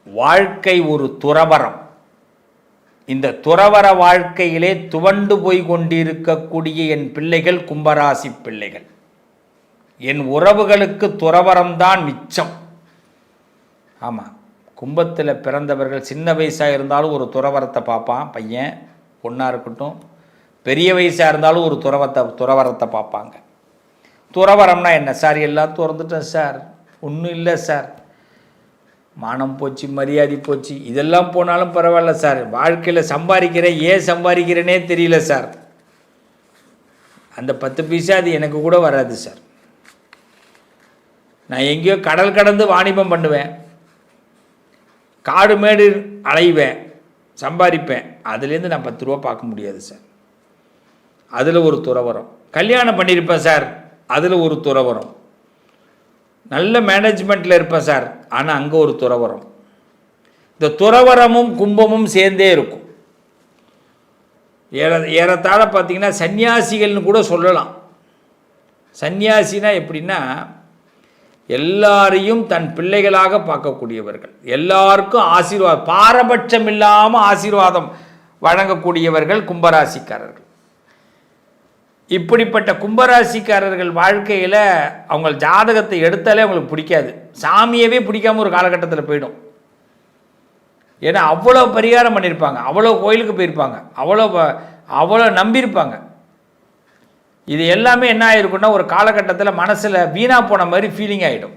வாழ்க்கை ஒரு துறவரம். இந்த துறவர வாழ்க்கையிலே துவண்டு போய் கொண்டிருக்கக்கூடிய என் பிள்ளைகள் கும்பராசி பிள்ளைகள். என் உறவுகளுக்கு துறவரம்தான் மிச்சம். ஆமாம், கும்பத்தில் பிறந்தவர்கள் சின்ன வயசாக இருந்தாலும் ஒரு துறவரத்தை பார்ப்பான் பையன், பொண்ணாக இருக்கட்டும். பெரிய வயசாக இருந்தாலும் ஒரு துறவரத்தை பார்ப்பாங்க. துறவரம்னா என்ன சார்? எல்லாம் திறந்துட்டேன் சார், ஒன்றும் இல்லை சார், மானம் போச்சு, மரியாதை போச்சு, இதெல்லாம் போனாலும் பரவாயில்ல சார், வாழ்க்கையில் சம்பாதிக்கிறேன், ஏன் சம்பாதிக்கிறேனே தெரியல சார், அந்த 10 பைசா அது எனக்கு கூட வராது சார், நான் எங்கேயோ கடல் கடந்து வாணிபம் பண்ணுவேன், காடு மேடு அலைவேன், சம்பாதிப்பேன், அதுலேருந்து நான் 10 ரூபா பார்க்க முடியாது சார், அதில் ஒரு துறவரம். கல்யாணம் பண்ணியிருப்பேன் சார், அதில் ஒரு துறவரம். நல்ல மேனேஜ்மெண்ட்டில் இருப்பேன் சார், ஆனால் அங்கே ஒரு துறவரம். இந்த துறவரமும் கும்பமும் சேர்ந்தே இருக்கும். ஏறத்தாழ பார்த்தீங்கன்னா சன்னியாசிகள்னு கூட சொல்லலாம். சன்னியாசினா எப்படின்னா, எல்லாரையும் தன் பிள்ளைகளாக பார்க்கக்கூடியவர்கள், எல்லாருக்கும் ஆசீர்வாதம், பாரபட்சம் இல்லாமல் ஆசீர்வாதம் வழங்கக்கூடியவர்கள் கும்பராசிக்காரர்கள். இப்படிப்பட்ட கும்பராசிக்காரர்கள் வாழ்க்கையில் அவங்க ஜாதகத்தை எடுத்தாலே அவங்களுக்கு பிடிக்காது, சாமியவே பிடிக்காமல் ஒரு காலகட்டத்தில் போயிடும். ஏன்னா அவ்வளோ பரிகாரம் பண்ணியிருப்பாங்க, அவ்வளோ கோயிலுக்கு போயிருப்பாங்க, அவ்வளோ நம்பியிருப்பாங்க. இது எல்லாமே என்ன ஆகிருக்குன்னா ஒரு காலகட்டத்தில் மனசில் வீணாக போன மாதிரி ஃபீலிங் ஆகிடும்.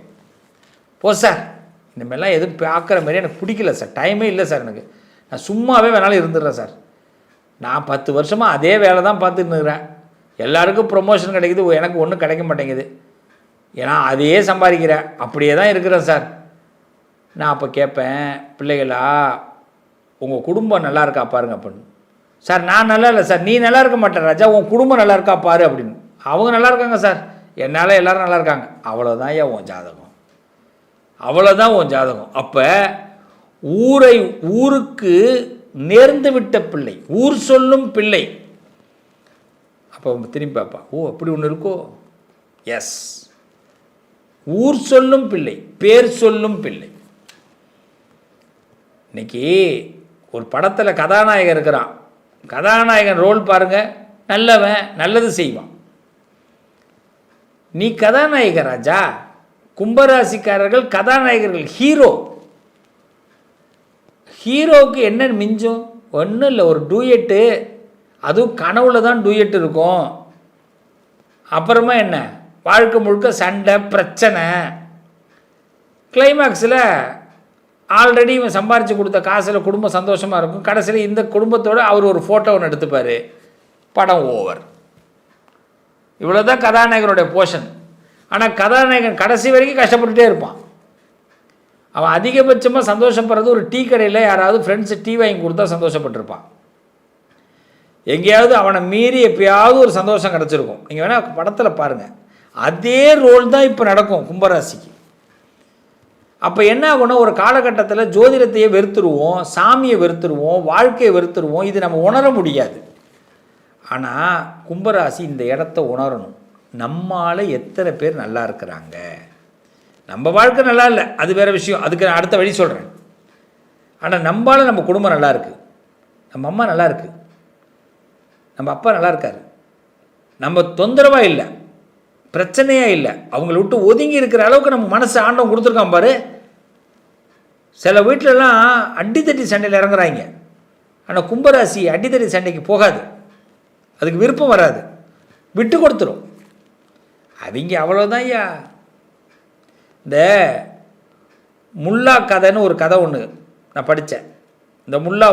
சார் இந்தமாதிரிலாம் எதுவும் பார்க்குற மாதிரி எனக்கு பிடிக்கல சார், டைமே இல்லை சார், எனக்கு நான் சும்மாவே வேணாலும் இருந்துடுறேன் சார், நான் 10 வருஷமாக அதே வேலை தான் பார்த்துட்டு இருக்கிறேன், எல்லாருக்கும் ப்ரொமோஷன் கிடைக்குது, எனக்கு ஒன்றும் கிடைக்க மாட்டேங்குது, ஏன்னா அதையே சம்பாதிக்கிறேன், அப்படியே தான் இருக்கிறேன் சார். நான் அப்போ கேட்பேன், பிள்ளைகளா உங்கள் குடும்பம் நல்லா இருக்கா பாருங்க அப்படின்னு. சார் நான் நல்லா இல்லை சார். நீ நல்லா இருக்க மாட்டேன் ராஜா, உன் குடும்பம் நல்லா இருக்கா பாரு அப்படின்னு. அவங்க நல்லா இருக்காங்க சார், என்னால் எல்லோரும் நல்லா இருக்காங்க. அவ்வளோதான் ஏன் உன் ஜாதகம், அவ்வளோதான் உன் ஜாதகம். அப்போ ஊருக்கு நேர்ந்து விட்ட பிள்ளை, ஊர் சொல்லும் பிள்ளை. அப்போ திரும்பி பார்ப்பா, அப்படி ஒன்று இருக்கோ, எஸ், ஊர் சொல்லும் பிள்ளை, பேர் சொல்லும் பிள்ளை. இன்னைக்கு ஒரு படத்தில் கதாநாயகன் இருக்கிறான், கதாநாயகன் ரோல் பாருங்க, நல்லவன், நல்லது செய்வான். நீ கதாநாயக ராஜா. கும்பராசிக்காரர்கள் கதாநாயகர்கள், ஹீரோ. ஹீரோவுக்கு என்ன மிஞ்சும்? ஒன்றும் இல்லை, ஒரு டூயட்டு, அதுவும் கனவுல தான் டூயட் இருக்கும். அப்புறமா என்ன, வாழ்க்கை முழுக்க சண்டை பிரச்சனை. கிளைமேக்ஸில் ஆல்ரெடி இவன் சம்பாரித்து கொடுத்த காசில் குடும்பம் சந்தோஷமாக இருக்கும், கடைசியில் இந்த குடும்பத்தோடு அவர் ஒரு ஃபோட்டோ ஒன்று எடுத்துப்பார், படம் ஓவர். இவ்வளோ தான் கதாநாயகனுடைய போர்ஷன். ஆனால் கதாநாயகன் கடைசி வரைக்கும் கஷ்டப்பட்டுகிட்டே இருப்பான். அவன் அதிகபட்சமாக சந்தோஷப்படுறது ஒரு டீ கடையில் யாராவது ஃப்ரெண்ட்ஸு டீ வாங்கி கொடுத்தா சந்தோஷப்பட்டிருப்பான். எங்கேயாவது அவனை மீறி எப்பயாவது ஒரு சந்தோஷம் கிடச்சிருக்கும். நீங்கள் வேணால் படத்தில் பாருங்கள், அதே ரோல் தான் இப்போ நடக்கும் கும்பராசிக்கு. அப்போ என்ன ஆகும்னா, ஒரு காலகட்டத்தில் ஜோதிடத்தையே வெறுத்துருவோம், சாமியை வெறுத்துருவோம், வாழ்க்கையை வெறுத்துருவோம். இது நம்ம உணர முடியாது. ஆனால் கும்பராசி இந்த இடத்த உணரணும். நம்மால் எத்தனை பேர் நல்லா இருக்கிறாங்க, நம்ம வாழ்க்கை நல்லா இல்லை, அது வேறு விஷயம், அதுக்கு நான் அடுத்த வழி சொல்கிறேன். ஆனால் நம்மளால் நம்ம குடும்பம் நல்லா இருக்குது, நம்ம அம்மா நல்லா இருக்குது, நம்ம அப்பா நல்லா இருக்கார், நம்ம தொந்தரவாக இல்லை, பிரச்சனையாக இல்லை, அவங்கள விட்டு ஒதுங்கி இருக்கிற அளவுக்கு நம்ம மனசு ஆண்டவன் கொடுத்துருக்கான் பாரு. சில வீட்டிலலாம் அடித்தடி சண்டையில் இறங்குறாங்க. ஆனால் கும்பராசி அடித்தடி சண்டைக்கு போகாது, அதுக்கு விருப்பம் வராது, விட்டு கொடுத்துரும். அவங்க அவ்வளோதான் ஐயா. இந்த முல்லா கதைன்னு ஒரு கதை ஒன்று நான் படித்தேன். இந்த முல்லா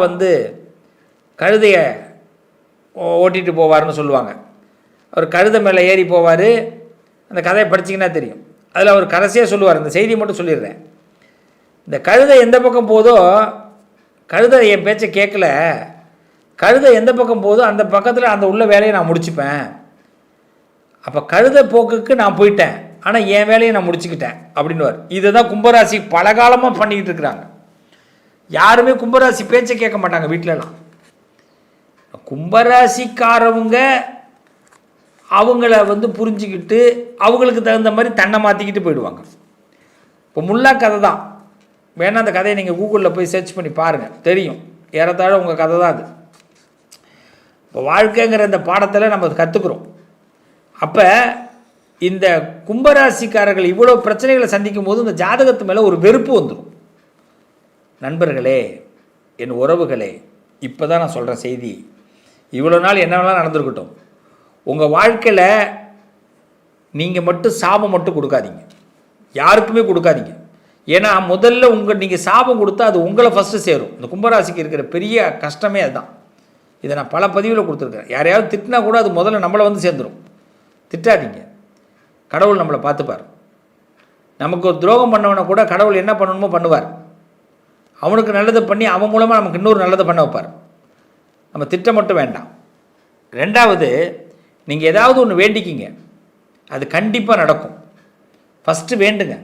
கழுதையை ஓட்டிகிட்டு போவார்னு சொல்லுவாங்க. அவர் கழுதை மேலே ஏறி போவார். அந்த கதையை படிச்சிங்கன்னா தெரியும். அதில் அவர் கடைசியாக சொல்லுவார், இந்த செய்தி மட்டும் சொல்லிடுறேன். இந்த கழுதை எந்த பக்கம் போதோ, கழுதை என் பேச்சை கேட்கல, கழுதை எந்த பக்கம் போதோ அந்த பக்கத்தில் அந்த உள்ள வேலையை நான் முடிச்சுப்பேன். அப்போ கழுதை போக்குக்கு நான் போயிட்டேன், ஆனால் என் வேலையை நான் முடிச்சுக்கிட்டேன் அப்படின்னுவார். இதை தான் கும்பராசி பலகாலமாக பண்ணிக்கிட்டு இருக்கிறாங்க. யாருமே கும்பராசி பேச்சை கேட்க மாட்டாங்க வீட்டிலலாம். கும்பராசிக்காரவங்க அவங்கள புரிஞ்சுக்கிட்டு அவங்களுக்கு தகுந்த மாதிரி தன்னை மாற்றிக்கிட்டு போயிடுவாங்க. இப்போ முல்லா கதை தான். வேணால் அந்த கதையை நீங்கள் கூகுளில் போய் சர்ச் பண்ணி பாருங்கள், தெரியும். ஏறத்தாழ உங்கள் கதை தான் அது. இப்போ வாழ்க்கைங்கிற இந்த பாடத்தில் நம்ம கற்றுக்குறோம். அப்போ இந்த கும்பராசிக்காரர்கள் இவ்வளோ பிரச்சனைகளை சந்திக்கும் போது இந்த ஜாதகத்து மேலே ஒரு வெறுப்பு வந்துடும். நண்பர்களே, என் உறவுகளே, இப்போ தான் நான் சொல்கிறேன் செய்தி. இவ்வளோ நாள் என்ன வேணாலும் நடந்துருக்கட்டும், உங்கள் வாழ்க்கையில் நீங்கள் மட்டும் சாபம் மட்டும் கொடுக்காதீங்க, யாருக்குமே கொடுக்காதீங்க. ஏன்னா முதல்ல நீங்கள் சாபம் கொடுத்தா அது உங்களை ஃபஸ்ட்டு சேரும். இந்த கும்பராசிக்கு இருக்கிற பெரிய கஷ்டமே அதுதான். இதை நான் பல பதிவில் கொடுத்துருக்கேன். யாரையாவது திட்டினா கூட அது முதல்ல நம்மளை வந்து சேர்ந்துடும். திட்டாதீங்க, கடவுள் நம்மளை பார்த்துப்பார். நமக்கு ஒரு துரோகம் பண்ணவனை கூட கடவுள் என்ன பண்ணணுமோ பண்ணுவார். அவனுக்கு நல்லதை பண்ணி அவன் மூலமாக நமக்கு இன்னொரு நல்லதை பண்ண வைப்பார். நம்ம திட்டம் மட்டும் வேண்டாம். ரெண்டாவது, நீங்கள் ஏதாவது ஒன்று வேண்டிக்கிங்க, அது கண்டிப்பாக நடக்கும். ஃபஸ்ட்டு வேண்டுங்க.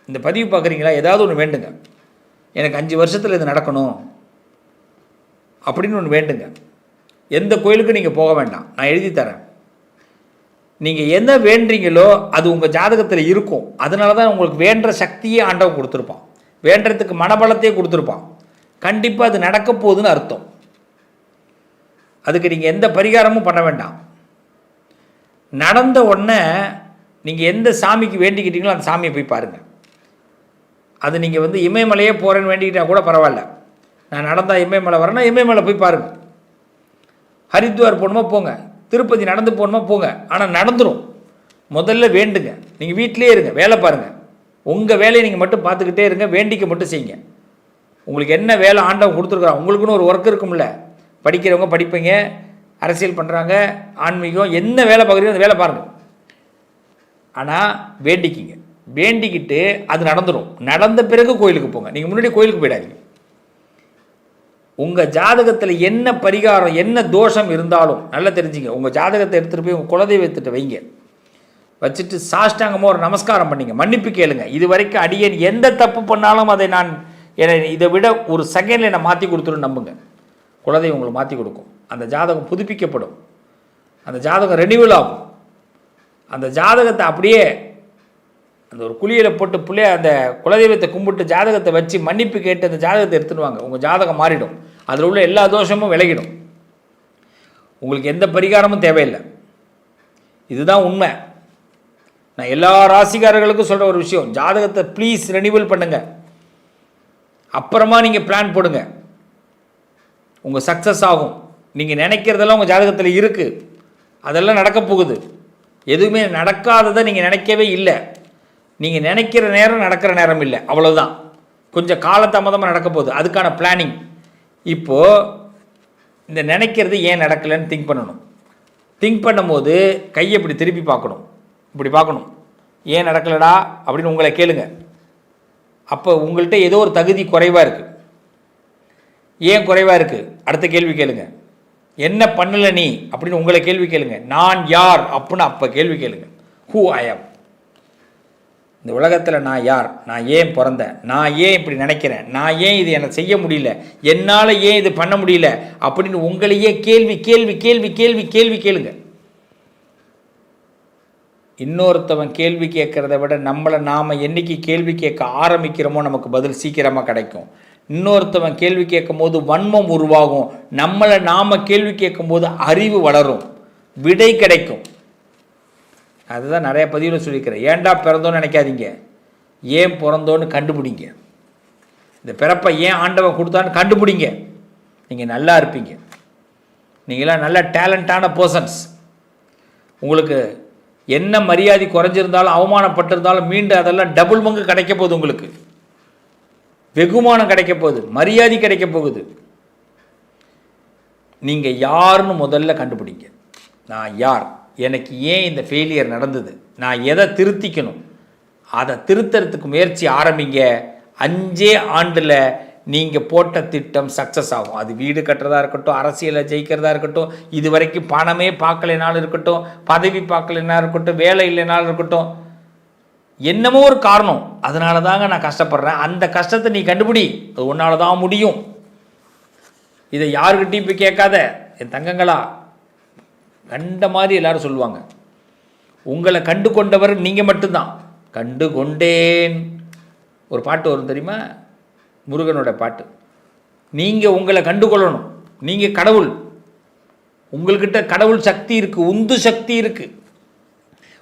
இந்த பதிவு பார்க்குறீங்களா, ஏதாவது ஒன்று வேண்டுங்க. எனக்கு 5 வருஷத்தில் இது நடக்கணும் அப்படின்னு ஒன்று வேண்டுங்க. எந்த கோயிலுக்கும் நீங்கள் போக வேண்டாம், நான் எழுதி தரேன். நீங்கள் என்ன வேண்டுறீங்களோ அது உங்கள் ஜாதகத்தில் இருக்கும். அதனால தான் உங்களுக்கு வேண்டுற சக்தியே ஆண்டவன் கொடுத்துருப்பான், வேண்டுறதுக்கு மனபலத்தையே கொடுத்துருப்பான். கண்டிப்பாக அது நடக்க போகுதுன்னு அர்த்தம். அதுக்கு நீங்கள் எந்த பரிகாரமும் பண்ண வேண்டாம். நடந்த உடனே நீங்கள் எந்த சாமிக்கு வேண்டிக்கிட்டீங்களோ அந்த சாமியை போய் பாருங்கள். அது நீங்கள் இமயமலையே போகிறேன்னு வேண்டிக்கிட்டால் கூட பரவாயில்ல. நான் நடந்தால் இமயமலை வரேன்னா இமயமலை போய் பாருங்கள். ஹரித்வார் போகணுமா போங்க, திருப்பதி நடந்து போகணுமா போங்க. ஆனால் நடந்துடும். முதல்ல வேண்டுங்க. நீங்கள் வீட்டிலே இருங்க, வேலை பாருங்கள். உங்கள் வேலையை நீங்கள் மட்டும் பார்த்துக்கிட்டே இருங்க, வேண்டிக்க மட்டும் செய்யுங்க. உங்களுக்கு என்ன வேலை ஆண்டவன் கொடுத்துருக்குறான், உங்களுக்குன்னு ஒரு ஒர்க் இருக்கும்ல. படிக்கிறவங்க படிப்பீங்க, அரசியல் பண்ணுறாங்க, ஆன்மீகம், என்ன வேலை பார்க்குறீங்க அந்த வேலை பாருங்கள். ஆனால் வேண்டிக்கிங்க. வேண்டிக்கிட்டு அது நடந்துடும். நடந்த பிறகு கோயிலுக்கு போங்க. நீங்கள் முன்னாடி கோயிலுக்கு போயிடாதீங்க. உங்கள் ஜாதகத்தில் என்ன பரிகாரம் என்ன தோஷம் இருந்தாலும் நல்லா தெரிஞ்சுங்க. உங்கள் ஜாதகத்தை எடுத்துகிட்டு போய் உங்கள் குலதெய்வத்திட்ட வைங்க. வச்சுட்டு சாஷ்டாங்கமாக ஒரு நமஸ்காரம் பண்ணிங்க, மன்னிப்பு கேளுங்க. இது வரைக்கும் அடியேன் எந்த தப்பு பண்ணாலும் அதை நான் இதை விட ஒரு செகண்டில் என்னை மாற்றி கொடுத்துருன்னு நம்புங்க. குலதெய்வம் உங்களை மாற்றி கொடுக்கும். அந்த ஜாதகம் புதுப்பிக்கப்படும், அந்த ஜாதகம் ரெனியூவல் ஆகும். அந்த ஜாதகத்தை அப்படியே அந்த ஒரு குளியலை போட்டு பிள்ளைய அந்த குலதெய்வத்தை கும்பிட்டு ஜாதகத்தை வச்சு மன்னிப்பு கேட்டு அந்த ஜாதகத்தை எடுத்துடுவாங்க. உங்கள் ஜாதகம் மாறிடும். அதில் உள்ள எல்லா தோஷமும் விலகிடும். உங்களுக்கு எந்த பரிகாரமும் தேவையில்லை. இதுதான் உண்மை. நான் எல்லா ராசிக்காரர்களுக்கும் சொல்கிற ஒரு விஷயம், ஜாதகத்தை ப்ளீஸ் ரெனியூவல் பண்ணுங்க. அப்புறமா நீங்கள் பிளான் போடுங்க, உங்கள் சக்ஸஸ் ஆகும். நீங்கள் நினைக்கிறதெல்லாம் உங்கள் ஜாதகத்தில் இருக்குது, அதெல்லாம் நடக்க போகுது. எதுவுமே நடக்காததை நீங்கள் நினைக்கவே இல்லை. நீங்கள் நினைக்கிற நேரம் நடக்கிற நேரம் இல்லை, அவ்வளோதான். கொஞ்சம் காலதாமதமாக நடக்க போகுது, அதுக்கான பிளானிங். இப்போது இந்த நினைக்கிறது ஏன் நடக்கலைன்னு திங்க் பண்ணணும். திங்க் பண்ணும்போது கையை இப்படி திருப்பி பார்க்கணும், இப்படி பார்க்கணும். ஏன் நடக்கலடா அப்படின்னு உங்களை கேளுங்க. அப்போ உங்கள்கிட்ட ஏதோ ஒரு தகுதி குறைவாக இருக்குது. ஏன் குறைவாக இருக்குது? அடுத்த கேள்வி கேளுங்க. என்ன பண்ணலை நீ அப்படின்னு உங்களை கேள்வி கேளுங்க. நான் யார் அப்படின்னு அப்போ கேள்வி கேளுங்க. ஹூ ஐ ஆம். இந்த உலகத்தில் நான் யார், நான் ஏன் பிறந்தேன், நான் ஏன் இப்படி நினைக்கிறேன், நான் ஏன் இது எனக்கு செய்ய முடியல, என்னால் ஏன் இது பண்ண முடியல அப்படின்னு உங்களையே கேள்வி கேள்வி கேள்வி கேள்வி கேள்வி கேளுங்க. இன்னொருத்தவன் கேள்வி கேட்குறத விட நம்மளை நாம் என்றைக்கு கேள்வி கேட்க ஆரம்பிக்கிறோமோ நமக்கு பதில் சீக்கிரமாக கிடைக்கும். இன்னொருத்தவன் கேள்வி கேட்கும் போது வன்மம் உருவாகும். நம்மளை நாம் கேள்வி கேட்கும் போது அறிவு வளரும், விடை கிடைக்கும். அதுதான் நிறைய பதிவில் சொல்லியிருக்கிறேன். ஏன்டா பிறந்தோன்னு நினைக்காதீங்க, ஏன் பிறந்தோன்னு கண்டுபிடிங்க. இந்த பிறப்பை ஏன் ஆண்டவன் கொடுத்தான்னு கண்டுபிடிங்க. நீங்கள் நல்லா இருப்பீங்க. நீங்களாம் நல்ல டேலண்டான பர்சன்ஸ். உங்களுக்கு என்ன மரியாதை குறைஞ்சிருந்தாலும் அவமானப்பட்டிருந்தாலும் மீண்டும் அதெல்லாம் டபுள் மங்கு கிடைக்க போகுது. உங்களுக்கு வெகுமானம் கிடைக்க போகுது, மரியாதை கிடைக்க போகுது. நீங்கள் யாருன்னு முதல்ல கண்டுபிடிங்க. நான் யார், எனக்கு ஏன் இந்த ஃபெயிலியர் நடந்தது, நான் எதை திருத்திக்கணும், அதை திருத்துறதுக்கு முயற்சி ஆரம்பிங்க. 5 ஆண்டில் நீங்கள் போட்ட திட்டம் சக்ஸஸ் ஆகும். அது வீடு கட்டுறதா இருக்கட்டும், அரசியலில் ஜெயிக்கிறதா இருக்கட்டும், இது வரைக்கும் பணமே பார்க்கலைனாலும் இருக்கட்டும், பதவி பார்க்கலைனா இருக்கட்டும், வேலை இல்லைனாலும் இருக்கட்டும், என்னமோ ஒரு காரணம், அதனால தாங்க நான் கஷ்டப்படுறேன். அந்த கஷ்டத்தை நீ கண்டுபிடி, அது உன்னால தான் முடியும். இதை யாருக்கிட்டையும் போய் கேட்காத என் தங்கங்களா. கண்ட மாதிரி எல்லாரும் சொல்லுவாங்க. உங்களை கண்டு கொண்டவர் நீங்கள் மட்டும்தான். கண்டு கொண்டேன் ஒரு பாட்டு வரும் தெரியுமா? முருகனோட பாட்டு. நீங்கள் உங்களை கண்டுகொள்ளணும். நீங்கள் கடவுள், உங்கள்கிட்ட கடவுள் சக்தி இருக்குது, உந்து சக்தி இருக்குது.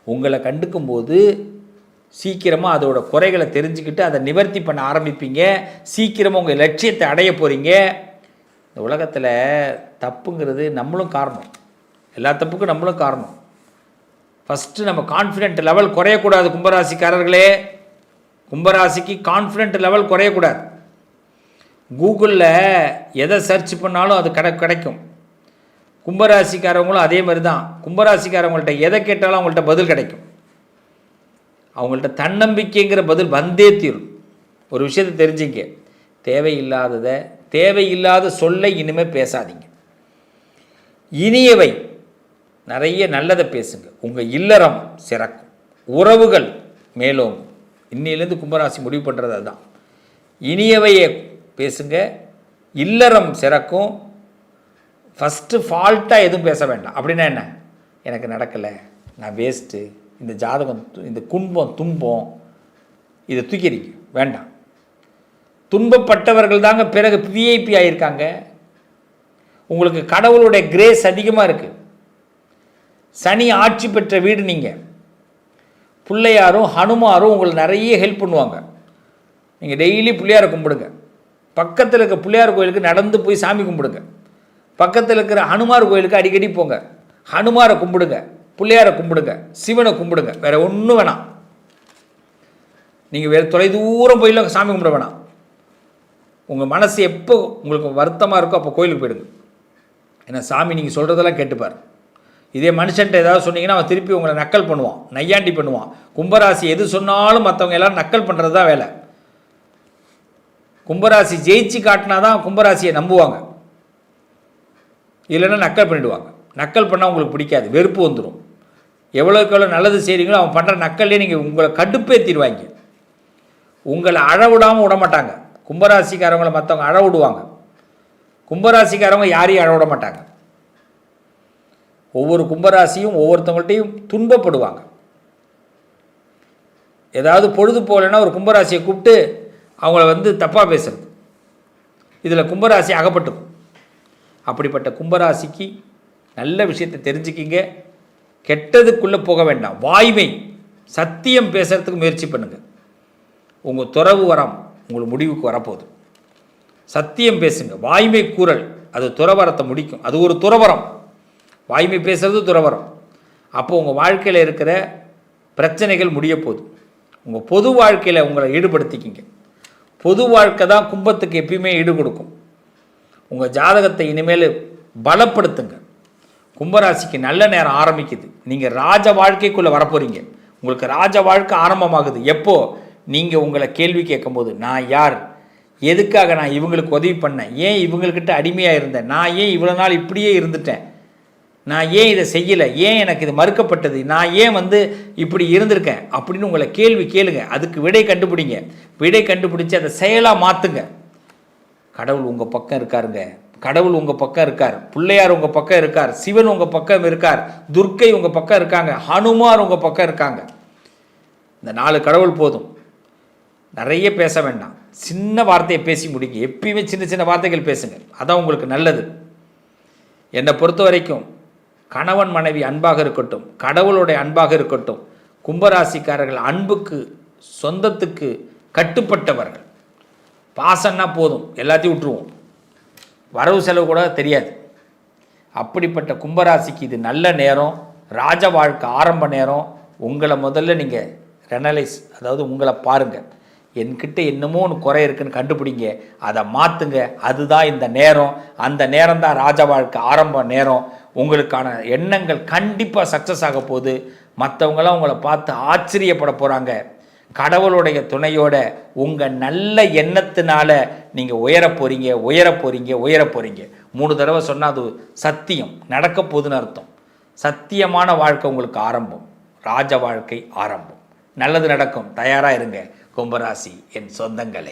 உங்களை கண்டுக்கும் போது சீக்கிரமாக அதோட குறைகளை தெரிஞ்சுக்கிட்டு அதை நிவர்த்தி பண்ண ஆரம்பிப்பீங்க. சீக்கிரமாக உங்கள் லட்சியத்தை அடைய போகிறீங்க. இந்த உலகத்தில் தப்புங்கிறது நம்மளும் காரணம், எல்லா தப்புக்கும் நம்மளும் காரணம். ஃபஸ்ட்டு நம்ம கான்ஃபிடென்ட் லெவல் குறையக்கூடாது. கும்பராசிக்காரர்களே, கும்பராசிக்கு கான்ஃபிடென்ட் லெவல் குறையக்கூடாது. கூகுளில் எதை சர்ச் பண்ணாலும் அது கிடைக்கும். கும்பராசிக்காரவங்களும் அதே மாதிரி தான். கும்பராசிக்காரவங்கள்ட்ட எதை கேட்டாலும் அவங்கள்ட்ட பதில் கிடைக்கும். அவங்கள்ட்ட தன்னம்பிக்கைங்கிற பதில் வந்தே தீரும். ஒரு விஷயத்தை தெரிஞ்சுங்க, தேவையில்லாத சொல்லை இனிமேல் பேசாதீங்க. இனியவை நிறைய நல்லதை பேசுங்க. உங்கள் இல்லறம் சிறக்கும், உறவுகள் மேலோங்கும். இன்னிலேருந்து கும்பராசி முடிவு பண்ணுறது அதுதான். இனியவையை பேசுங்க, இல்லறம் சிறக்கும். ஃபஸ்ட்டு ஃபால்ட்டாக எதுவும் பேச வேண்டாம். அப்படின்னா என்ன, எனக்கு நடக்கலை, நான் வேஸ்ட்டு, இந்த ஜாதகம், இந்த குன்பம் துன்பம், இதை தூக்கிடுங்க, வேண்டாம். துன்பப்பட்டவர்கள் தாங்க பிறகு விஐபி ஆகியிருக்காங்க. உங்களுக்கு கடவுளுடைய கிரேஸ் அதிகமாக இருக்குது. சனி ஆட்சி பெற்ற வீடு நீங்கள். பிள்ளையாரும் ஹனுமாரும் உங்களுக்கு நிறைய ஹெல்ப் பண்ணுவாங்க. நீங்கள் டெய்லி பிள்ளையாரை கும்பிடுங்க. பக்கத்தில் இருக்க பிள்ளையார் கோயிலுக்கு நடந்து போய் சாமி கும்பிடுங்க. பக்கத்தில் இருக்கிற ஹனுமார் கோயிலுக்கு அடிக்கடி போங்க. ஹனுமாரை கும்பிடுங்க, பிள்ளையாரை கும்பிடுங்க, சிவனை கும்பிடுங்க. வேறு ஒன்றும் வேணாம். நீங்கள் வேறு தொலைதூரம் போயில சாமி கும்பிட வேணாம். உங்கள் மனசு எப்போ உங்களுக்கு வருத்தமாக இருக்கோ அப்போ கோயிலுக்கு போயிடுங்க. ஏன்னா சாமி நீங்கள் சொல்கிறதெல்லாம் கேட்டுப்பார். இதே மனுஷன்ட்ட ஏதாவது சொன்னீங்கன்னா அவன் திருப்பி உங்களை நக்கல் பண்ணுவான், நையாண்டி பண்ணுவான். கும்பராசி எது சொன்னாலும் மற்றவங்க எல்லோரும் நக்கல் பண்ணுறது தான் வேலை. கும்பராசி ஜெயிச்சு காட்டினா தான் கும்பராசியை நம்புவாங்க, இல்லைன்னா நக்கல் பண்ணிவிடுவாங்க. நக்கல் பண்ணால் உங்களுக்கு பிடிக்காது, வெறுப்பு வந்துடும். எவ்வளோக்கு எவ்வளோ நல்லது செய்கிறீங்களோ அவன் பண்ணுற நக்கல்லே நீங்கள் உங்களை கடுப்பேற்றிடுவாங்க. உங்களை அழவிடாமல் விடமாட்டாங்க. கும்பராசிக்காரவங்களை மற்றவங்க அழ விடுவாங்க. கும்பராசிக்காரவங்க யாரையும் அழ விட மாட்டாங்க. ஒவ்வொரு கும்பராசியும் ஒவ்வொருத்தவங்கள்ட்டையும் துன்பப்படுவாங்க. ஏதாவது பொழுது போகலைன்னா ஒரு கும்பராசியை கூப்பிட்டு அவங்கள தப்பாக பேசுறது, இதில் கும்பராசி அகப்பட்டுக்கும். அப்படிப்பட்ட கும்பராசிக்கு நல்ல விஷயத்தை தெரிஞ்சுக்கிங்க. கெட்டதுக்குள்ளே போக வேண்டாம். வாய்மை, சத்தியம் பேசுகிறதுக்கு முயற்சி பண்ணுங்கள். உங்கள் துறவு வரம் உங்களுக்கு முடிவுக்கு வரப்போகுது. சத்தியம் பேசுங்க, வாய்மை கூறல், அது துறவரத்தை முடிக்கும். அது ஒரு துறவரம். வாய்மை பேசுறது துறவரம். அப்போ உங்கள் வாழ்க்கையில் இருக்கிற பிரச்சனைகள் முடிய போகுது. உங்கள் பொது வாழ்க்கையில் உங்களை ஈடுபடுத்திக்கிங்க. பொது வாழ்க்கை தான் கும்பத்துக்கு எப்பயுமே ஈடு கொடுக்கும். உங்கள் ஜாதகத்தை இனிமேல் பலப்படுத்துங்க. கும்பராசிக்கு நல்ல நேரம் ஆரம்பிக்குது. நீங்கள் ராஜ வாழ்க்கைக்குள்ளே வரப்போகிறீங்க. உங்களுக்கு ராஜ வாழ்க்கை ஆரம்பமாகுது. எப்போ நீங்கள் உங்களை கேள்வி கேட்கும்போது, நான் யார், எதுக்காக நான் இவங்களுக்கு உதவி பண்ணேன், ஏன் இவங்கக்கிட்ட அடிமையாக இருந்தேன், நான் ஏன் இவ்வளோ நாள் இப்படியே இருந்துட்டேன், நான் ஏன் இதை செய்யலை, ஏன் எனக்கு இது மறுக்கப்பட்டது, நான் ஏன் இப்படி இருந்திருக்கேன் அப்படின்னு உங்களை கேள்வி கேளுங்க. அதுக்கு விடை கண்டுபிடிங்க. விடை கண்டுபிடிச்சி அதை செயலாக மாற்றுங்க. கடவுள் உங்கள் பக்கம் இருக்காருங்க. கடவுள் உங்கள் பக்கம் இருக்கார். பிள்ளையார் உங்கள் பக்கம் இருக்கார். சிவன் உங்கள் பக்கம் இருக்கார். துர்க்கை உங்கள் பக்கம் இருக்காங்க. ஹனுமார் உங்கள் பக்கம் இருக்காங்க. இந்த 4 கடவுள் போதும். நிறைய பேச வேண்டாம். சின்ன வார்த்தையை பேசி முடிங்க. எப்பயுமே சின்ன சின்ன வார்த்தைகள் பேசுங்க. அதான் உங்களுக்கு நல்லது. என்னை பொறுத்த வரைக்கும் கணவன் மனைவி அன்பாக இருக்கட்டும், கடவுளுடைய அன்பாக இருக்கட்டும். கும்பராசிக்காரர்கள் அன்புக்கு, சொந்தத்துக்கு கட்டுப்பட்டவர்கள். பாசன்னா போதும், எல்லாத்தையும் விட்டுருவோம். வரவு செலவு கூட தெரியாது. அப்படிப்பட்ட கும்பராசிக்கு இது நல்ல நேரம், ராஜ வாழ்க்கை ஆரம்ப நேரம். உங்களை முதல்ல நீங்கள் ரெனலைஸ், அதாவது உங்களை பாருங்கள். என்கிட்ட என்னமோ ஒன்று குறை இருக்குன்னு கண்டுபிடிங்க, அதை மாற்றுங்க. அதுதான் இந்த நேரம். அந்த நேரம் தான் ராஜ வாழ்க்கை ஆரம்ப நேரம். உங்களுக்கான எண்ணங்கள் கண்டிப்பாக சக்ஸஸ் ஆக போகுது. மற்றவங்களாம் உங்களை பார்த்து ஆச்சரியப்பட போகிறாங்க. கடவுளுடைய துணையோட உங்கள் நல்ல எண்ணத்தினால நீங்கள் உயர போகிறீங்க. 3 தடவை சொன்னால் அது சத்தியம் நடக்க போகுதுன்னு அர்த்தம். சத்தியமான வாழ்க்கை உங்களுக்கு ஆரம்பம், ராஜ வாழ்க்கை ஆரம்பம். நல்லது நடக்கும், தயாராக இருங்க கும்பராசி என் சொந்தங்களே.